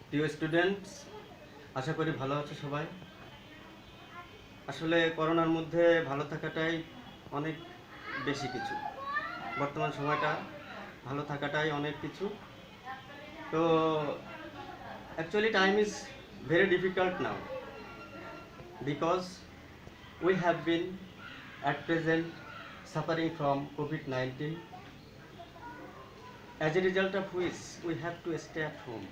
প্রিয় স্টুডেন্টস, আশা করি ভালো আছো সবাই। আসলে করোনার মধ্যে ভালো থাকাটাই অনেক বেশি কিছু। বর্তমান সময়টা ভালো থাকাটাই অনেক কিছু। তো actually time is very difficult now because we have been at present suffering from COVID-19, as a result of which we have to stay at home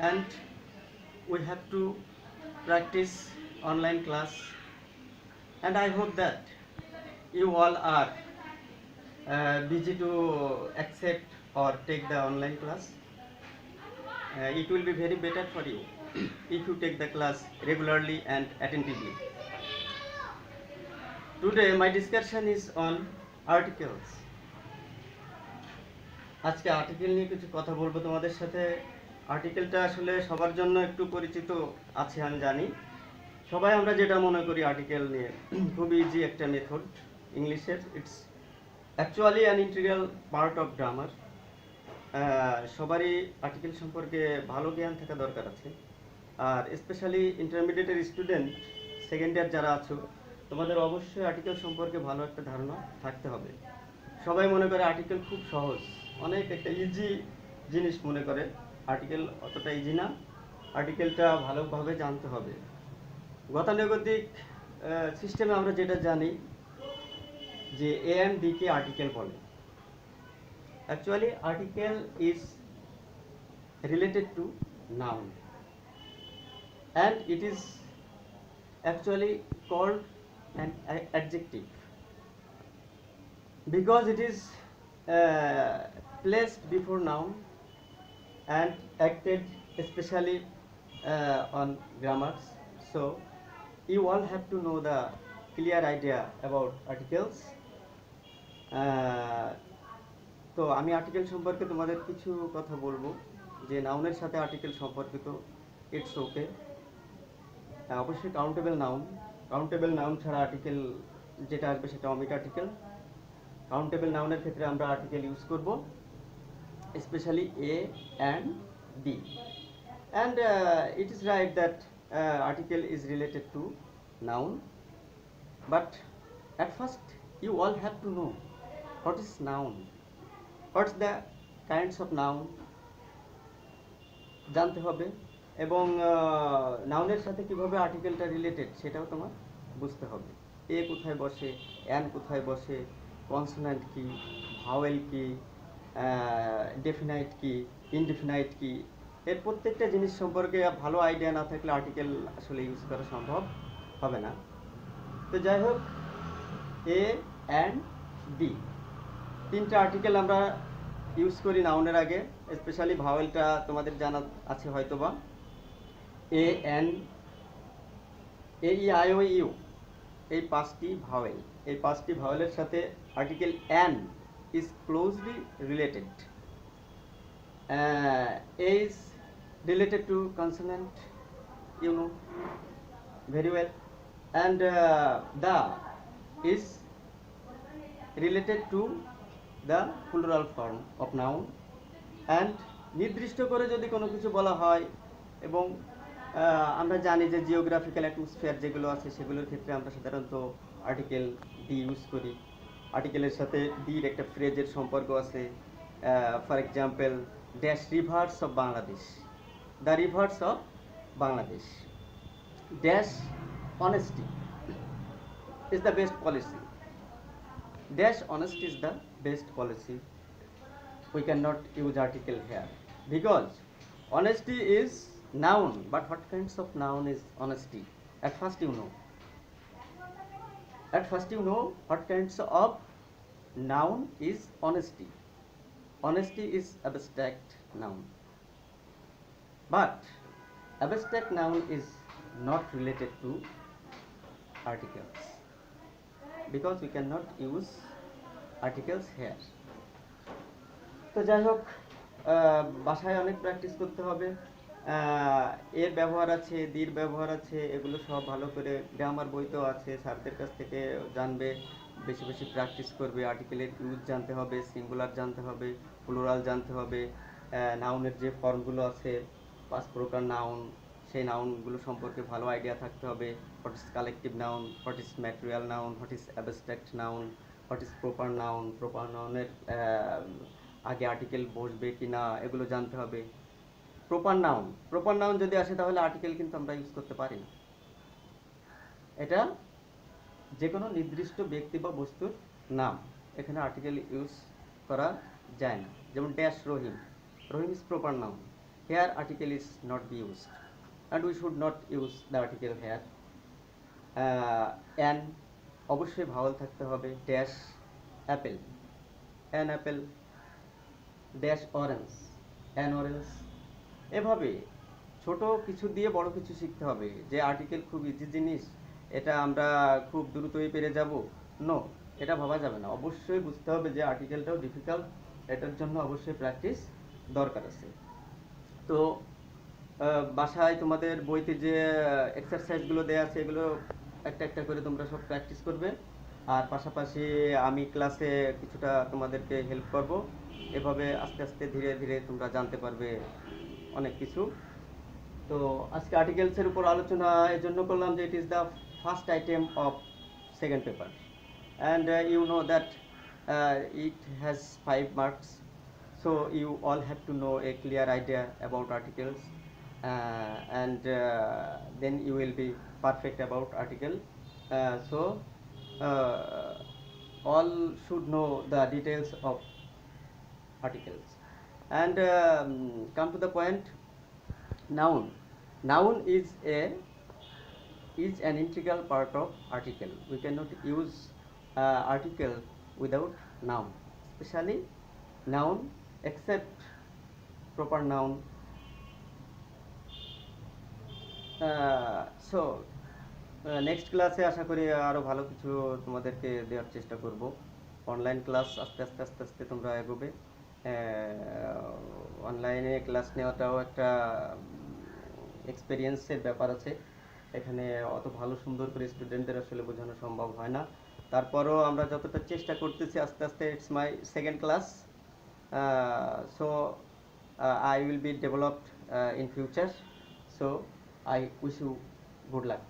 and we have to practice online class, and I hope that you all are busy to accept or take the online class. It will be very better for you if you take the class regularly and attentively. Today my discussion is on articles. আজকে article নিয়ে কিছু কথা বলবো তোমাদের সাথে। আর্টিকেলটা আসলে সবার জন্য একটু পরিচিত আছে আমি জানি। সবাই আমরা যেটা মনে করি আর্টিকেল নিয়ে, খুব ইজি একটা মেথড ইংলিশের। It's actually an integral part of grammar. সবারই আর্টিকেল সম্পর্কে ভালো জ্ঞান থাকা দরকার আছে, আর স্পেশালি ইন্টারমিডিয়েটের স্টুডেন্ট, সেকেন্ড ইয়ার যারা আছো, তোমাদের অবশ্যই আর্টিকেল সম্পর্কে ভালো একটা ধারণা থাকতে হবে। সবাই মনে করে আর্টিকেল খুব সহজ, অনেক একটা ইজি জিনিস মনে করে। আর্টিকেল অতটা ইজি না, আর্টিকেলটা ভালোভাবে জানতে হবে। গতানুগতিক সিস্টেমে আমরা যেটা জানি যে এ অ্যান্ড বি কে আর্টিকেল বলে। Actually article is related to noun and it is actually called an adjective because it is placed before noun and acted especially on grammars. So you all have to know the clear idea about articles. তো আমি article সম্পর্কে তোমাদের কিছু কথা বলবো যে নাউনের সাথে আর্টিকেল সম্পর্কিত। ইটস ওকে, অবশ্যই কাউন্টেবল নাউন ছাড়া আর্টিকেল যেটা আসবে সেটা অমিট আর্টিকেল। কাউন্টেবল নাউনের ক্ষেত্রে আমরা আর্টিকেল ইউজ করব, specially a and B, and it is right that article is related to noun, but at first you all have to know what is noun, what's the kinds of noun জানতে হবে, এবং নাউনের সাথে কিভাবে আর্টিকেলটা related সেটাও তোমার বুঝতে হবে। এ কোথায় বসে, অ্যান কোথায় বসে, কনসোন্যান্ট কি, ভাওয়েল কি, ডেফিনাইট কি, ইনডেফিনাইট কি, এর প্রত্যেকটা জিনিস সম্পর্কে ভালো আইডিয়া না থাকলে আর্টিকেল আসলে ইউজ করা সম্ভব হবে না। তো যাই হোক, এ অ্যান্ড বি তিনটা আর্টিকেল আমরা ইউজ করি নাউনের আগে। স্পেশালি ভাওয়েলটা তোমাদের জানা আছে হয়তোবা, A N A E I O U, এই পাঁচটি ভাওয়েল। এই পাঁচটি ভাওয়েলের সাথে article an is closely related. A is related to consonant, you know very well, and the is related to the plural form of noun, and নির্দিষ্ট করে যদি কোনো কিছু বলা হয়, এবং আমরা জানি যে জিওগ্রাফিক্যাল অ্যাটমসফিয়ার যেগুলো আছে সেগুলোর ক্ষেত্রে আমরা সাধারণত আর্টিকেল ডি ইউজ করি। আর্টিকেলের সাথে ডির একটা ফ্রেজের সম্পর্ক আছে। For example, dash rivers of Bangladesh, the rivers of Bangladesh, dash honesty is the best policy, dash honesty is the best policy. We cannot use article here because honesty is noun, but what kinds of noun is honesty? At first you know what kinds of noun is honesty. Honesty is abstract noun, but abstract noun is not related to articles because we cannot use articles here. তো যাই হোক, বাসায় অনেক practice করতে হবে। এর ব্যবহার আছে, দির ব্যবহার আছে, এগুলো সব ভালো করে গ্রামার বইতেও আছে, স্যারদের কাছ থেকে জানবে, বেশি বেশি প্র্যাকটিস করবে। আর্টিকেলের ইউজ জানতে হবে, সিঙ্গুলার জানতে হবে, প্লুরাল জানতে হবে, নাউনের যে ফর্মগুলো আছে 5 প্রকার নাউন, সেই নাউনগুলো সম্পর্কে ভালো আইডিয়া থাকতে হবে। What is collective noun, what is material noun, what is abstract noun, what is proper noun, proper নাউনের আগে আর্টিকেল বসবে কি না এগুলো জানতে হবে। প্রপার নাউন যদি আসে তাহলে আর্টিকেল কিন্তু আমরা ইউজ করতে পারি না। এটা যে কোনো নির্দিষ্ট ব্যক্তি বা বস্তুর নাম, এখানে আর্টিকেল ইউজ করা যায় না। যেমন dash Rahim, Rahim is proper noun, here article is not be used and we should not use the article here. An অবশ্যই ভাওয়াল থাকতে হবে। Dash apple, an apple. Dash orange, an orange. এভাবে ছোট কিছু দিয়ে বড় কিছু শিখতে হবে। যে আর্টিকেল খুব ইজি জিনিস, এটা আমরা খুব দ্রুতই পেরে যাব, নো, এটা ভাবা যাবে না। অবশ্যই বুঝতে হবে যে আর্টিকেলটাও ডিফিকাল্ট, এটার জন্য অবশ্যই প্র্যাকটিস দরকার আছে। তো বাসায় তোমাদের বইতে যে এক্সারসাইজগুলো দেওয়া আছে এগুলো একটা একটা করে তোমরা সব প্র্যাকটিস করবে, আর পাশাপাশি আমি ক্লাসে কিছুটা তোমাদেরকে হেল্প করব। এভাবে আস্তে আস্তে ধীরে ধীরে তোমরা জানতে পারবে অনেক কিছু। তো আজকে আর্টিকেলসের উপর আলোচনা এই জন্য করলাম যে it is the first item of second paper, and you know that it has 5 marks. So you all have to know a clear idea about articles, and then you will be perfect about article. So all should know the details of articles. And come to the point. Noun is an integral part of article. We cannot use article without noun, especially noun except proper noun. So next ক্লাসে আশা করি আরো ভালো কিছু তোমাদেরকে দেওয়ার চেষ্টা করব। Online class আস্তে আস্তে আস্তে আস্তে তোমরা এগোবে। অনলাইনে ক্লাস নেওয়াটাও একটা এক্সপেরিয়েন্সের ব্যাপার আছে। এখানে অত ভালো সুন্দর করে স্টুডেন্টদের আসলে বোঝানো সম্ভব হয় না। তারপরও আমরা যতটা চেষ্টা করতেছি আস্তে আস্তে, it's my second class, so I will be developed in future. So I wish you good luck.